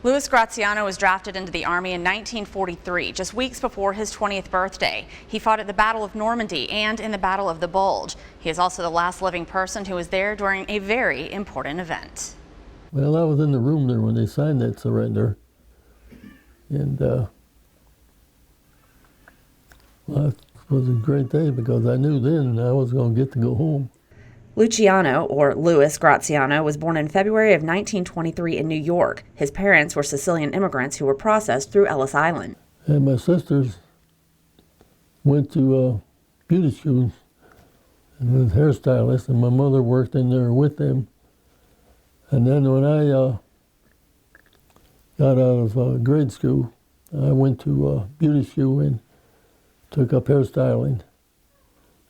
Louis Graziano was drafted into the Army in 1943, just weeks before his 20th birthday. He fought at the Battle of Normandy and in the Battle of the Bulge. He is also the last living person who was there during a very important event. Well, I was in the room there when they signed that surrender. And well, it was a great day because I knew then I was going to get to go home. Luciano, or Louis Graziano, was born in February of 1923 in New York. His parents were Sicilian immigrants who were processed through Ellis Island. And my sisters went to beauty school and was hairstylist, and my mother worked in there with them. And then when I got out of grade school, I went to beauty school and took up hairstyling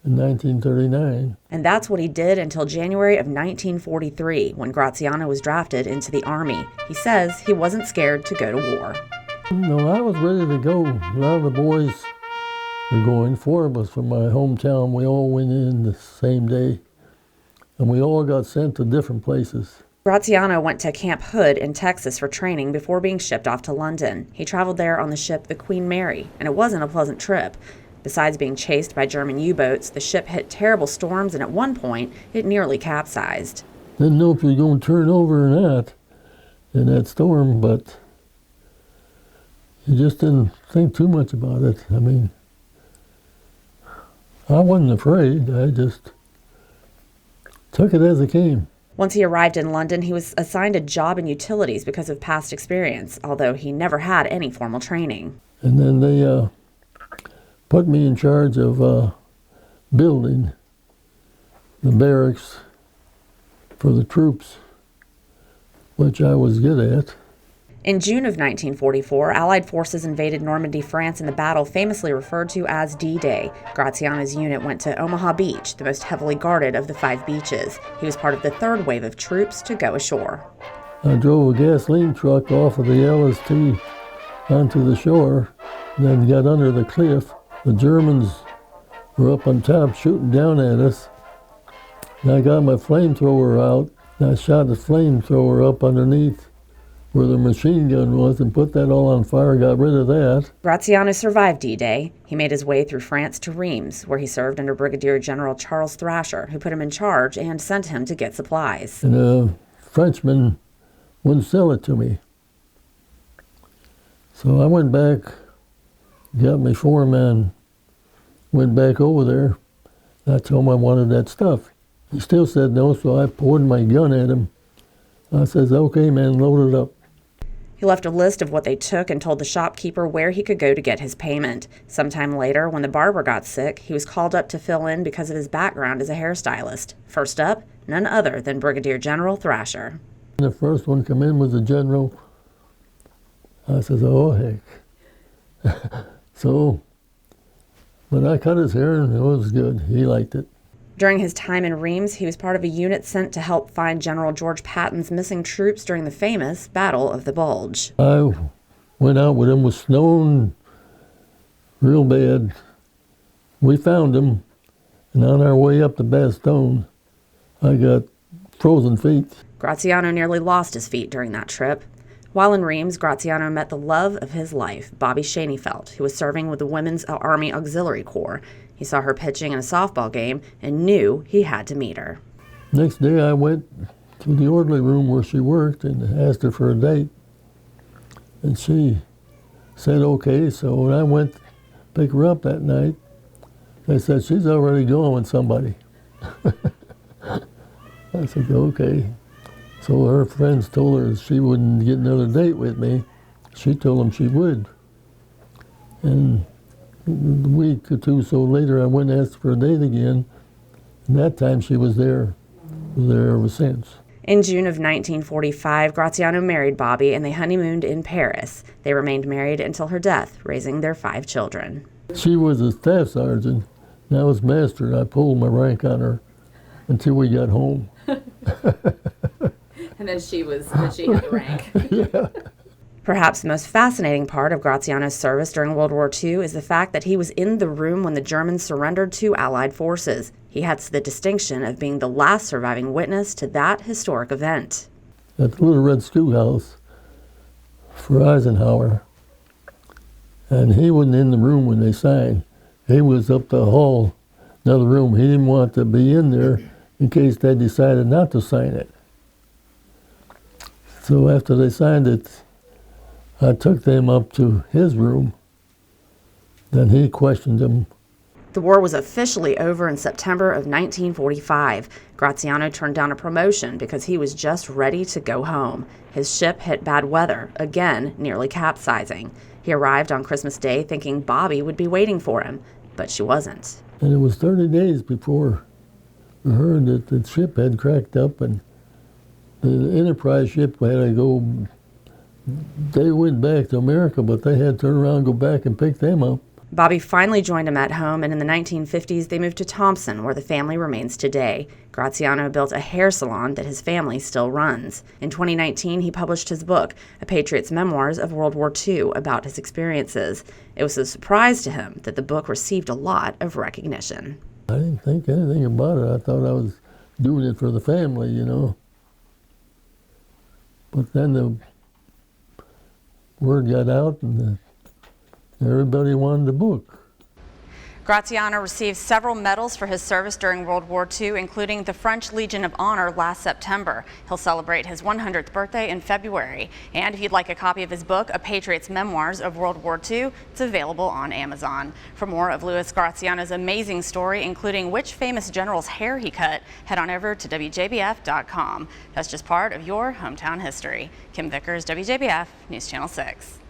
in 1939. And that's what he did until January of 1943, when Graziano was drafted into the Army. He says he wasn't scared to go to war. No, I was ready to go. A lot of the boys were going. 4 of us from my hometown. We all went in the same day, and we all got sent to different places. Graziano went to Camp Hood in Texas for training before being shipped off to London. He traveled there on the ship the Queen Mary, and it wasn't a pleasant trip. Besides being chased by German U-boats, the ship hit terrible storms, and at one point, it nearly capsized. Didn't know if you were going to turn over or not in that storm, but you just didn't think too much about it. I mean, I wasn't afraid. I just took it as it came. Once he arrived in London, he was assigned a job in utilities because of past experience, although he never had any formal training. And then they put me in charge of building the barracks for the troops, which I was good at. In June of 1944, Allied forces invaded Normandy, France in the battle famously referred to as D-Day. Graziano's unit went to Omaha Beach, the most heavily guarded of the 5 beaches. He was part of the 3rd wave of troops to go ashore. I drove a gasoline truck off of the LST onto the shore, and then got under the cliff. The Germans were up on top shooting down at us. And I got my flamethrower out, and I shot the flamethrower up underneath where the machine gun was and put that all on fire, got rid of that. Graziano survived D-Day. He made his way through France to Reims, where he served under Brigadier General Charles Thrasher, who put him in charge and sent him to get supplies. And a Frenchman wouldn't sell it to me. So I went back, got my foreman, went back over there. I told him I wanted that stuff. He still said no, so I pointed my gun at him. I says, okay, man, load it up. He left a list of what they took and told the shopkeeper where he could go to get his payment. Sometime later, when the barber got sick, he was called up to fill in because of his background as a hairstylist. First up, none other than Brigadier General Thrasher. The first one come in was the general. I says, oh, heck. So, but I cut his hair and it was good. He liked it. During his time in Reims, he was part of a unit sent to help find General George Patton's missing troops during the famous Battle of the Bulge. I went out with him, was snowing real bad. We found him, and on our way up to Bastogne, I got frozen feet. Graziano nearly lost his feet during that trip. While in Reims, Graziano met the love of his life, Bobby Schoenfeld, who was serving with the Women's Army Auxiliary Corps. He saw her pitching in a softball game and knew he had to meet her. Next day I went to the orderly room where she worked and asked her for a date. And she said okay, so when I went to pick her up that night, they said, she's already going with somebody. I said, okay. So her friends told her she wouldn't get another date with me. She told them she would. And a week or two so later, I went and asked for a date again. And that time she was there ever since. In June of 1945, Graziano married Bobby and they honeymooned in Paris. They remained married until her death, raising their 5 children. She was a staff sergeant, and I was master, and I pulled my rank on her until we got home. And then she had the rank. Yeah. Perhaps the most fascinating part of Graziano's service during World War II is the fact that he was in the room when the Germans surrendered to Allied forces. He has the distinction of being the last surviving witness to that historic event. At the Little Red Schoolhouse, for Eisenhower. And he wasn't in the room when they signed. He was up the hall, another room. He didn't want to be in there in case they decided not to sign it. So after they signed it, I took them up to his room. Then he questioned them. The war was officially over in September of 1945. Graziano turned down a promotion because he was just ready to go home. His ship hit bad weather, again nearly capsizing. He arrived on Christmas Day thinking Bobby would be waiting for him, but she wasn't. And it was 30 days before we heard that the ship had cracked up, and the Enterprise ship had to go. They went back to America, but they had to turn around and go back and pick them up. Bobby finally joined him at home, and in the 1950s, they moved to Thompson, where the family remains today. Graziano built a hair salon that his family still runs. In 2019, he published his book, A Patriot's Memoirs of World War II, about his experiences. It was a surprise to him that the book received a lot of recognition. I didn't think anything about it. I thought I was doing it for the family, you know. But then the word got out, and everybody wanted the book. Graziano received several medals for his service during World War II, including the French Legion of Honor last September. He'll celebrate his 100th birthday in February. And if you'd like a copy of his book, A Patriot's Memoirs of World War II, it's available on Amazon. For more of Louis Graziano's amazing story, including which famous general's hair he cut, head on over to WJBF.com. That's just part of your hometown history. Kim Vickers, WJBF, News Channel 6.